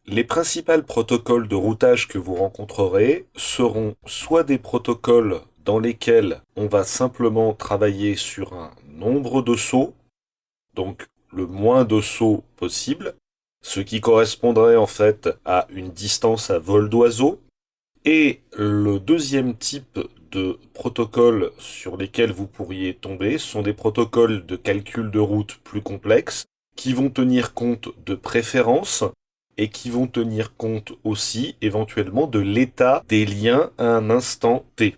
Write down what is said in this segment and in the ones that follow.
Les principaux protocoles de routage que vous rencontrerez seront soit des protocoles dans lesquels on va simplement travailler sur un nombre de sauts, donc le moins de sauts possible, ce qui correspondrait en fait à une distance à vol d'oiseau. Et le deuxième type de protocole sur lesquels vous pourriez tomber sont des protocoles de calcul de route plus complexes qui vont tenir compte de préférences et qui vont tenir compte aussi éventuellement de l'état des liens à un instant T.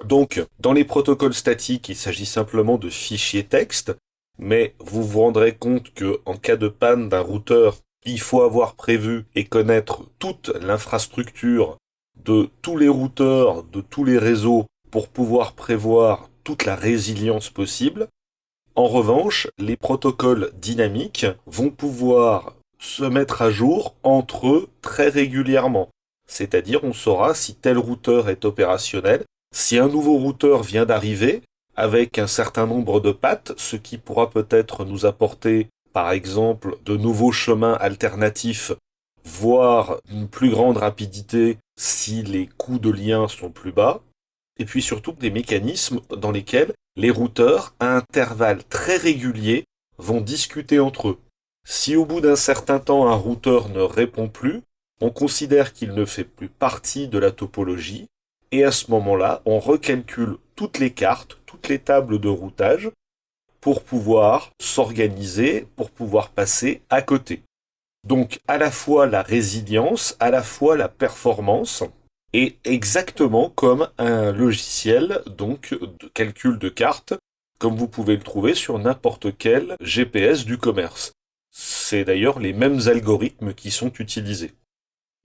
Donc, dans les protocoles statiques, il s'agit simplement de fichiers texte, mais vous vous rendrez compte que en cas de panne d'un routeur, il faut avoir prévu et connaître toute l'infrastructure de tous les routeurs, de tous les réseaux pour pouvoir prévoir toute la résilience possible. En revanche, les protocoles dynamiques vont pouvoir se mettre à jour entre eux très régulièrement. C'est-à-dire, on saura si tel routeur est opérationnel, si un nouveau routeur vient d'arriver avec un certain nombre de pattes, ce qui pourra peut-être nous apporter, par exemple, de nouveaux chemins alternatifs, voire une plus grande rapidité si les coûts de lien sont plus bas, et puis surtout des mécanismes dans lesquels les routeurs, à intervalles très réguliers, vont discuter entre eux. Si au bout d'un certain temps un routeur ne répond plus, on considère qu'il ne fait plus partie de la topologie, et à ce moment-là, on recalcule toutes les cartes, toutes les tables de routage, pour pouvoir s'organiser, pour pouvoir passer à côté. Donc à la fois la résilience, à la fois la performance, et exactement comme un logiciel donc de calcul de cartes, comme vous pouvez le trouver sur n'importe quel GPS du commerce. C'est d'ailleurs les mêmes algorithmes qui sont utilisés.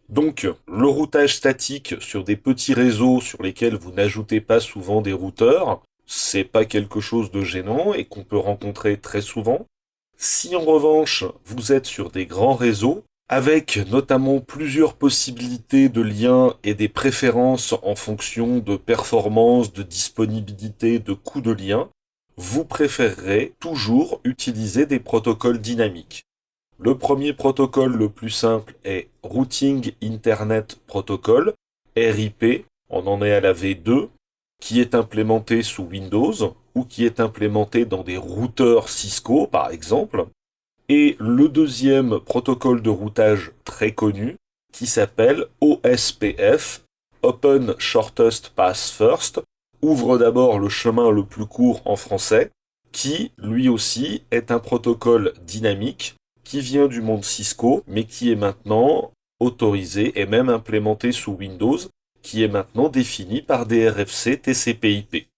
Donc, le routage statique sur des petits réseaux sur lesquels vous n'ajoutez pas souvent des routeurs, c'est pas quelque chose de gênant et qu'on peut rencontrer très souvent. Si en revanche, vous êtes sur des grands réseaux, avec notamment plusieurs possibilités de liens et des préférences en fonction de performance, de disponibilité, de coût de lien, vous préférerez toujours utiliser des protocoles dynamiques. Le premier protocole le plus simple est Routing Internet Protocol, RIP, on en est à la V2, qui est implémenté sous Windows ou qui est implémenté dans des routeurs Cisco par exemple. Et le deuxième protocole de routage très connu qui s'appelle OSPF, Open Shortest Path First, ouvre d'abord le chemin le plus court en français, qui lui aussi est un protocole dynamique qui vient du monde Cisco, mais qui est maintenant autorisé et même implémenté sous Windows, qui est maintenant défini par des RFC TCP/IP.